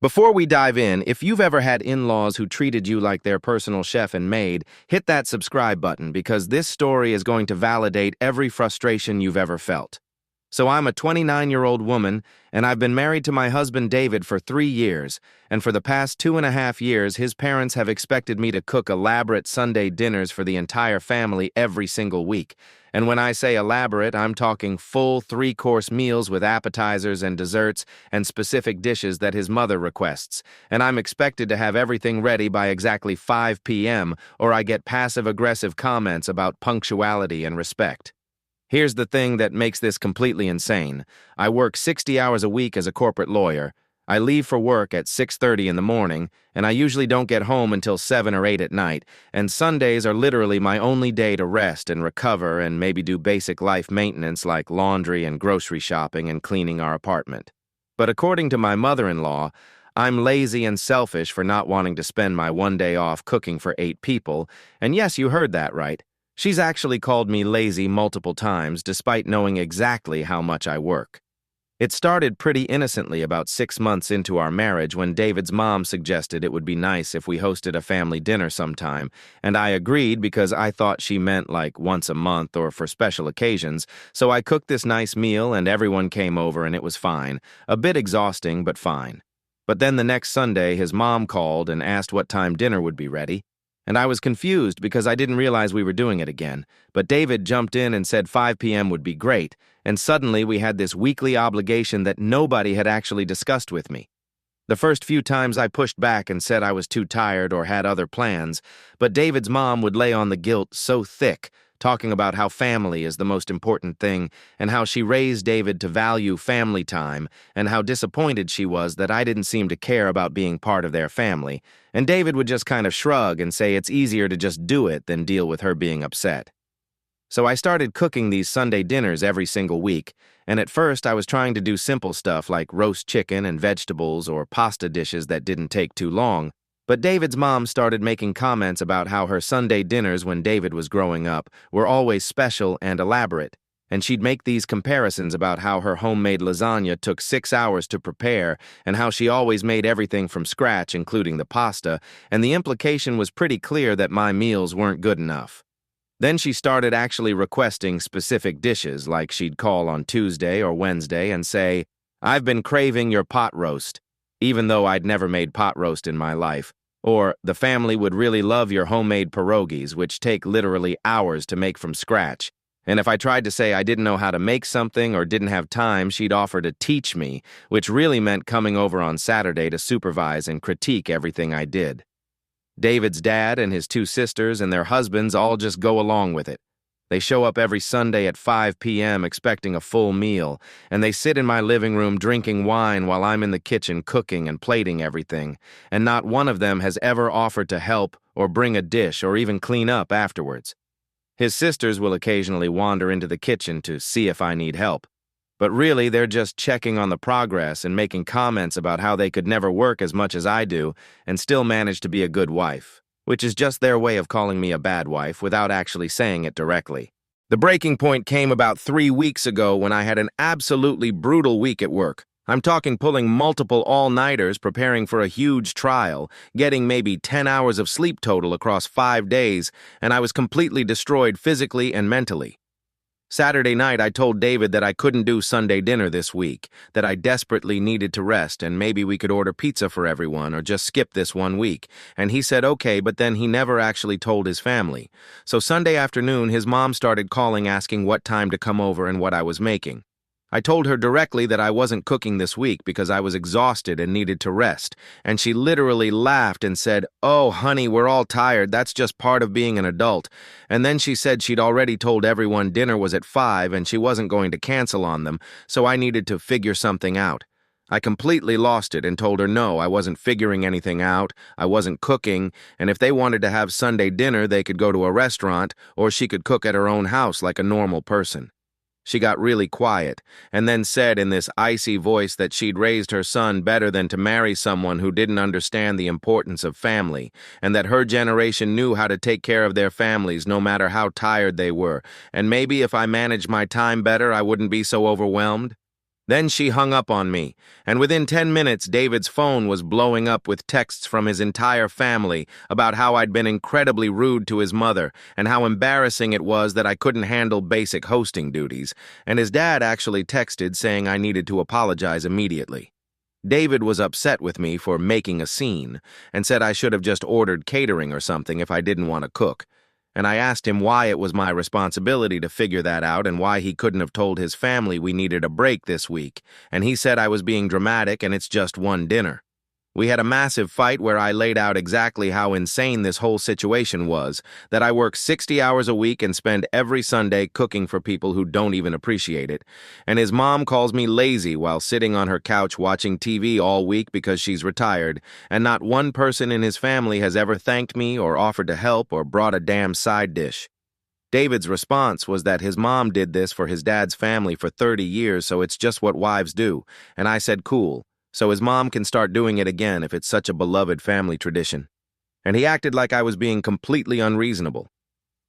Before we dive in, if you've ever had in-laws who treated you like their personal chef and maid, hit that subscribe button because this story is going to validate every frustration you've ever felt. So I'm a 29-year-old woman, and I've been married to my husband David for 3 years, and for the past 2.5 years, his parents have expected me to cook elaborate Sunday dinners for the entire family every single week. And when I say elaborate, I'm talking full 3-course meals with appetizers and desserts and specific dishes that his mother requests. And I'm expected to have everything ready by exactly 5 p.m., or I get passive-aggressive comments about punctuality and respect. Here's the thing that makes this completely insane. I work 60 hours a week as a corporate lawyer. I leave for work at 6:30 in the morning, and I usually don't get home until 7 or 8 at night, and Sundays are literally my only day to rest and recover and maybe do basic life maintenance like laundry and grocery shopping and cleaning our apartment. But according to my mother-in-law, I'm lazy and selfish for not wanting to spend my one day off cooking for 8 people, and yes, you heard that right. She's actually called me lazy multiple times despite knowing exactly how much I work. It started pretty innocently about 6 months into our marriage when David's mom suggested it would be nice if we hosted a family dinner sometime, and I agreed because I thought she meant like once a month or for special occasions, so I cooked this nice meal and everyone came over and it was fine. A bit exhausting, but fine. But then the next Sunday, his mom called and asked what time dinner would be ready. And I was confused because I didn't realize we were doing it again. But David jumped in and said 5 p.m. would be great, and suddenly we had this weekly obligation that nobody had actually discussed with me. The first few times I pushed back and said I was too tired or had other plans, but David's mom would lay on the guilt so thick, talking about how family is the most important thing and how she raised David to value family time and how disappointed she was that I didn't seem to care about being part of their family, and David would just kind of shrug and say it's easier to just do it than deal with her being upset. So I started cooking these Sunday dinners every single week, and at first I was trying to do simple stuff like roast chicken and vegetables or pasta dishes that didn't take too long. But David's mom started making comments about how her Sunday dinners when David was growing up were always special and elaborate, and she'd make these comparisons about how her homemade lasagna took 6 hours to prepare and how she always made everything from scratch, including the pasta, and the implication was pretty clear that my meals weren't good enough. Then she started actually requesting specific dishes, like she'd call on Tuesday or Wednesday and say, "I've been craving your pot roast," even though I'd never made pot roast in my life. Or, "The family would really love your homemade pierogies, which take literally hours to make from scratch." And if I tried to say I didn't know how to make something or didn't have time, she'd offer to teach me, which really meant coming over on Saturday to supervise and critique everything I did. David's dad and his 2 sisters and their husbands all just go along with it. They show up every Sunday at 5 p.m. expecting a full meal, and they sit in my living room drinking wine while I'm in the kitchen cooking and plating everything, and not one of them has ever offered to help or bring a dish or even clean up afterwards. His sisters will occasionally wander into the kitchen to see if I need help. But really, they're just checking on the progress and making comments about how they could never work as much as I do and still manage to be a good wife, which is just their way of calling me a bad wife without actually saying it directly. The breaking point came about 3 weeks ago when I had an absolutely brutal week at work. I'm talking pulling multiple all-nighters preparing for a huge trial, getting maybe 10 hours of sleep total across 5 days, and I was completely destroyed physically and mentally. Saturday night, I told David that I couldn't do Sunday dinner this week, that I desperately needed to rest and maybe we could order pizza for everyone or just skip this one week. And he said okay, but then he never actually told his family. So Sunday afternoon, his mom started calling asking what time to come over and what I was making. I told her directly that I wasn't cooking this week because I was exhausted and needed to rest, and she literally laughed and said, "Oh, honey, we're all tired. That's just part of being an adult." And then she said she'd already told everyone dinner was at 5 and she wasn't going to cancel on them, so I needed to figure something out. I completely lost it and told her no, I wasn't figuring anything out, I wasn't cooking, and if they wanted to have Sunday dinner, they could go to a restaurant, or she could cook at her own house like a normal person. She got really quiet, and then said in this icy voice that she'd raised her son better than to marry someone who didn't understand the importance of family, and that her generation knew how to take care of their families no matter how tired they were, and maybe if I managed my time better, I wouldn't be so overwhelmed. Then she hung up on me, and within 10 minutes, David's phone was blowing up with texts from his entire family about how I'd been incredibly rude to his mother and how embarrassing it was that I couldn't handle basic hosting duties, and his dad actually texted saying I needed to apologize immediately. David was upset with me for making a scene and said I should have just ordered catering or something if I didn't want to cook. And I asked him why it was my responsibility to figure that out and why he couldn't have told his family we needed a break this week, and he said I was being dramatic and it's just one dinner. We had a massive fight where I laid out exactly how insane this whole situation was, that I work 60 hours a week and spend every Sunday cooking for people who don't even appreciate it, and his mom calls me lazy while sitting on her couch watching TV all week because she's retired, and not one person in his family has ever thanked me or offered to help or brought a damn side dish. David's response was that his mom did this for his dad's family for 30 years, so it's just what wives do, and I said cool. So his mom can start doing it again if it's such a beloved family tradition. And he acted like I was being completely unreasonable.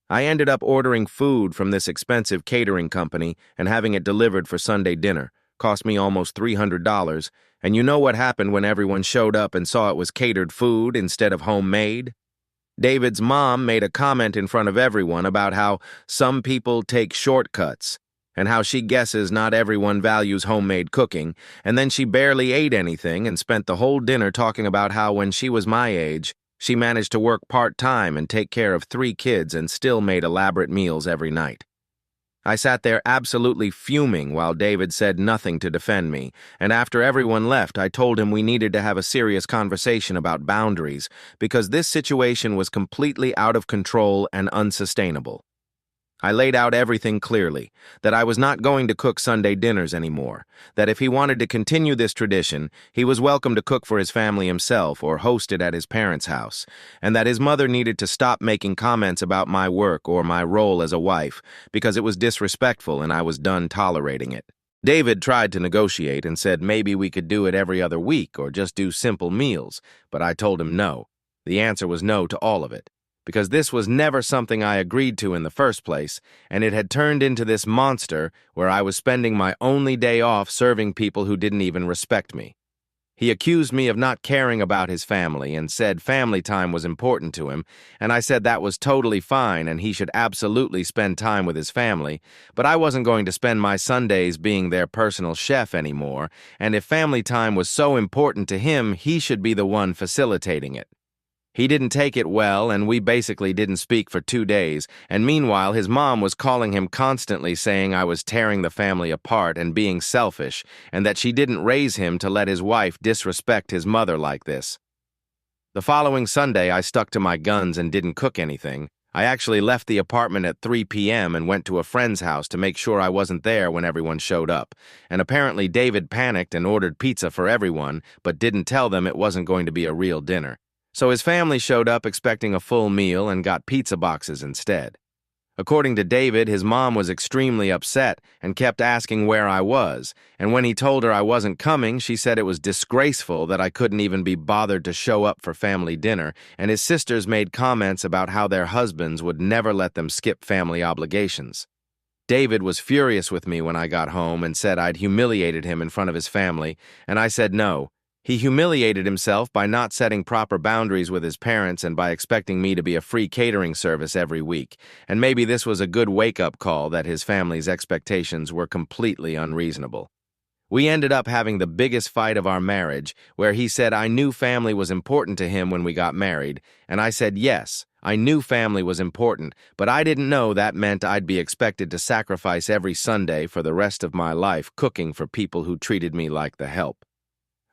I ended up ordering food from this expensive catering company and having it delivered for Sunday dinner. Cost me almost $300, and you know what happened when everyone showed up and saw it was catered food instead of homemade? David's mom made a comment in front of everyone about how some people take shortcuts, and how she guesses not everyone values homemade cooking, and then she barely ate anything and spent the whole dinner talking about how when she was my age, she managed to work part-time and take care of 3 kids and still made elaborate meals every night. I sat there absolutely fuming while David said nothing to defend me, and after everyone left, I told him we needed to have a serious conversation about boundaries because this situation was completely out of control and unsustainable. I laid out everything clearly, that I was not going to cook Sunday dinners anymore, that if he wanted to continue this tradition, he was welcome to cook for his family himself or host it at his parents' house, and that his mother needed to stop making comments about my work or my role as a wife because it was disrespectful and I was done tolerating it. David tried to negotiate and said maybe we could do it every other week or just do simple meals, but I told him no. The answer was no to all of it, because this was never something I agreed to in the first place, and it had turned into this monster where I was spending my only day off serving people who didn't even respect me. He accused me of not caring about his family and said family time was important to him, and I said that was totally fine and he should absolutely spend time with his family, but I wasn't going to spend my Sundays being their personal chef anymore, and if family time was so important to him, he should be the one facilitating it. He didn't take it well, and we basically didn't speak for 2 days, and meanwhile his mom was calling him constantly saying I was tearing the family apart and being selfish, and that she didn't raise him to let his wife disrespect his mother like this. The following Sunday, I stuck to my guns and didn't cook anything. I actually left the apartment at 3 p.m. and went to a friend's house to make sure I wasn't there when everyone showed up, and apparently David panicked and ordered pizza for everyone, but didn't tell them it wasn't going to be a real dinner. So his family showed up expecting a full meal and got pizza boxes instead. According to David, his mom was extremely upset and kept asking where I was, and when he told her I wasn't coming, she said it was disgraceful that I couldn't even be bothered to show up for family dinner, and his sisters made comments about how their husbands would never let them skip family obligations. David was furious with me when I got home and said I'd humiliated him in front of his family, and I said no. He humiliated himself by not setting proper boundaries with his parents and by expecting me to be a free catering service every week, and maybe this was a good wake-up call that his family's expectations were completely unreasonable. We ended up having the biggest fight of our marriage, where he said I knew family was important to him when we got married, and I said yes, I knew family was important, but I didn't know that meant I'd be expected to sacrifice every Sunday for the rest of my life cooking for people who treated me like the help.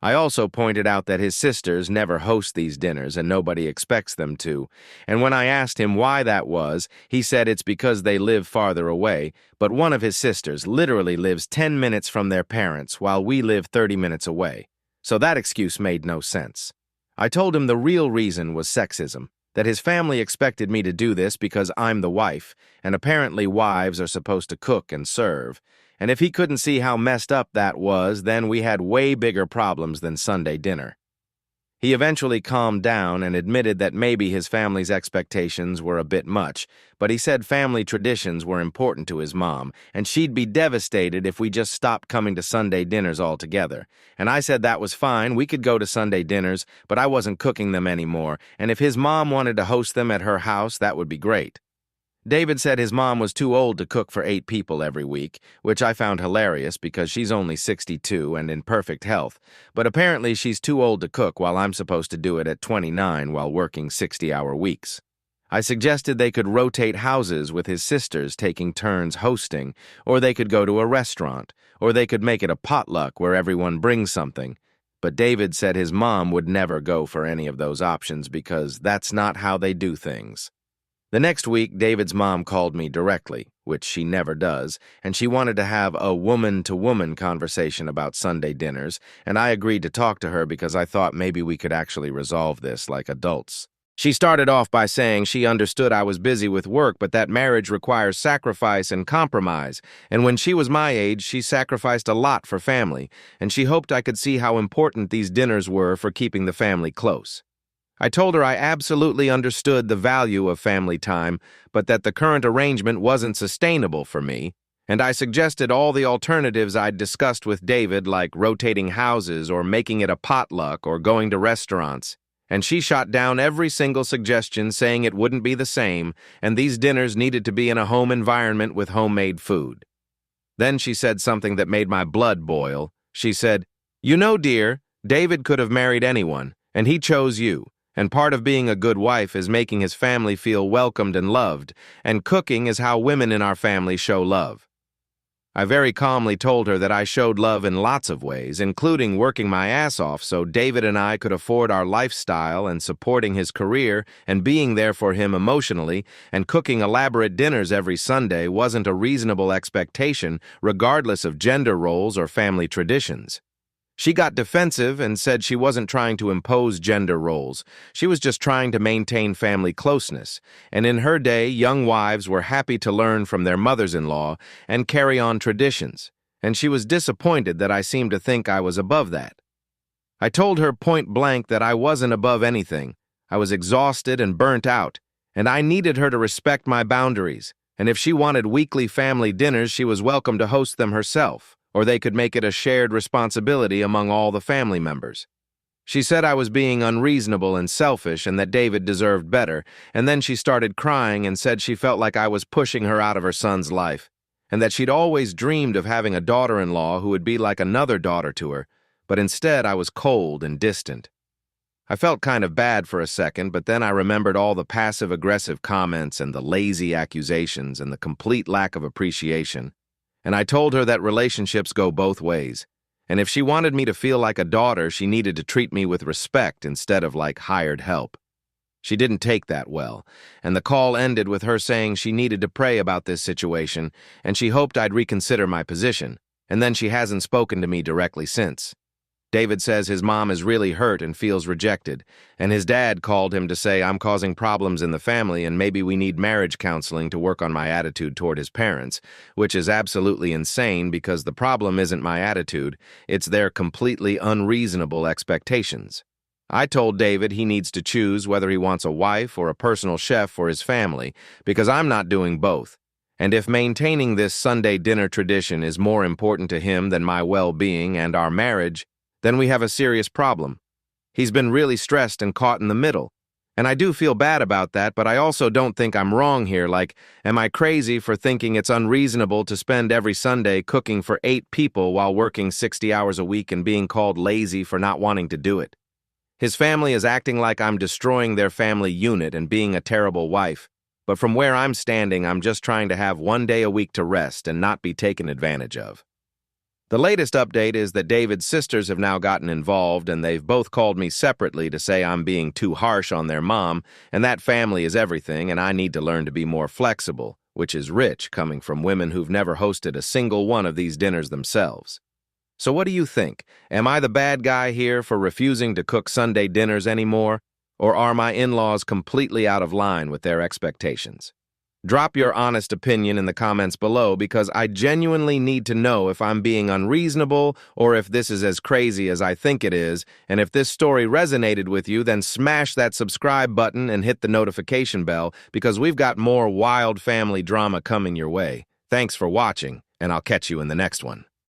I also pointed out that his sisters never host these dinners and nobody expects them to, and when I asked him why that was, he said it's because they live farther away, but one of his sisters literally lives 10 minutes from their parents while we live 30 minutes away, so that excuse made no sense. I told him the real reason was sexism, that his family expected me to do this because I'm the wife, and apparently wives are supposed to cook and serve, and if he couldn't see how messed up that was, then we had way bigger problems than Sunday dinner. He eventually calmed down and admitted that maybe his family's expectations were a bit much, but he said family traditions were important to his mom, and she'd be devastated if we just stopped coming to Sunday dinners altogether. And I said that was fine, we could go to Sunday dinners, but I wasn't cooking them anymore, and if his mom wanted to host them at her house, that would be great. David said his mom was too old to cook for 8 people every week, which I found hilarious because she's only 62 and in perfect health, but apparently she's too old to cook while I'm supposed to do it at 29 while working 60-hour weeks. I suggested they could rotate houses with his sisters taking turns hosting, or they could go to a restaurant, or they could make it a potluck where everyone brings something. But David said his mom would never go for any of those options because that's not how they do things. The next week, David's mom called me directly, which she never does, and she wanted to have a woman-to-woman conversation about Sunday dinners, and I agreed to talk to her because I thought maybe we could actually resolve this like adults. She started off by saying she understood I was busy with work, but that marriage requires sacrifice and compromise, and when she was my age, she sacrificed a lot for family, and she hoped I could see how important these dinners were for keeping the family close. I told her I absolutely understood the value of family time, but that the current arrangement wasn't sustainable for me, and I suggested all the alternatives I'd discussed with David, like rotating houses or making it a potluck or going to restaurants. And she shot down every single suggestion, saying it wouldn't be the same, and these dinners needed to be in a home environment with homemade food. Then she said something that made my blood boil. She said, "You know, dear, David could have married anyone, and he chose you. And part of being a good wife is making his family feel welcomed and loved, and cooking is how women in our family show love." I very calmly told her that I showed love in lots of ways, including working my ass off so David and I could afford our lifestyle and supporting his career and being there for him emotionally, and cooking elaborate dinners every Sunday wasn't a reasonable expectation regardless of gender roles or family traditions. She got defensive and said she wasn't trying to impose gender roles. She was just trying to maintain family closeness. And in her day, young wives were happy to learn from their mothers-in-law and carry on traditions. And she was disappointed that I seemed to think I was above that. I told her point blank that I wasn't above anything. I was exhausted and burnt out, and I needed her to respect my boundaries. And if she wanted weekly family dinners, she was welcome to host them herself, or they could make it a shared responsibility among all the family members. She said I was being unreasonable and selfish and that David deserved better, and then she started crying and said she felt like I was pushing her out of her son's life, and that she'd always dreamed of having a daughter-in-law who would be like another daughter to her, but instead I was cold and distant. I felt kind of bad for a second, but then I remembered all the passive-aggressive comments and the lazy accusations and the complete lack of appreciation. And I told her that relationships go both ways, and if she wanted me to feel like a daughter, she needed to treat me with respect instead of like hired help. She didn't take that well, and the call ended with her saying she needed to pray about this situation, and she hoped I'd reconsider my position, and then she hasn't spoken to me directly since. David says his mom is really hurt and feels rejected, and his dad called him to say I'm causing problems in the family and maybe we need marriage counseling to work on my attitude toward his parents, which is absolutely insane because the problem isn't my attitude, it's their completely unreasonable expectations. I told David he needs to choose whether he wants a wife or a personal chef for his family because I'm not doing both. And if maintaining this Sunday dinner tradition is more important to him than my well-being and our marriage, then we have a serious problem. He's been really stressed and caught in the middle. And I do feel bad about that, but I also don't think I'm wrong here. Like, am I crazy for thinking it's unreasonable to spend every Sunday cooking for 8 people while working 60 hours a week and being called lazy for not wanting to do it? His family is acting like I'm destroying their family unit and being a terrible wife. But from where I'm standing, I'm just trying to have 1 day a week to rest and not be taken advantage of. The latest update is that David's sisters have now gotten involved, and they've both called me separately to say I'm being too harsh on their mom, and that family is everything, and I need to learn to be more flexible, which is rich coming from women who've never hosted a single one of these dinners themselves. So what do you think? Am I the bad guy here for refusing to cook Sunday dinners anymore, or are my in-laws completely out of line with their expectations? Drop your honest opinion in the comments below because I genuinely need to know if I'm being unreasonable or if this is as crazy as I think it is. And if this story resonated with you, then smash that subscribe button and hit the notification bell because we've got more wild family drama coming your way. Thanks for watching, and I'll catch you in the next one.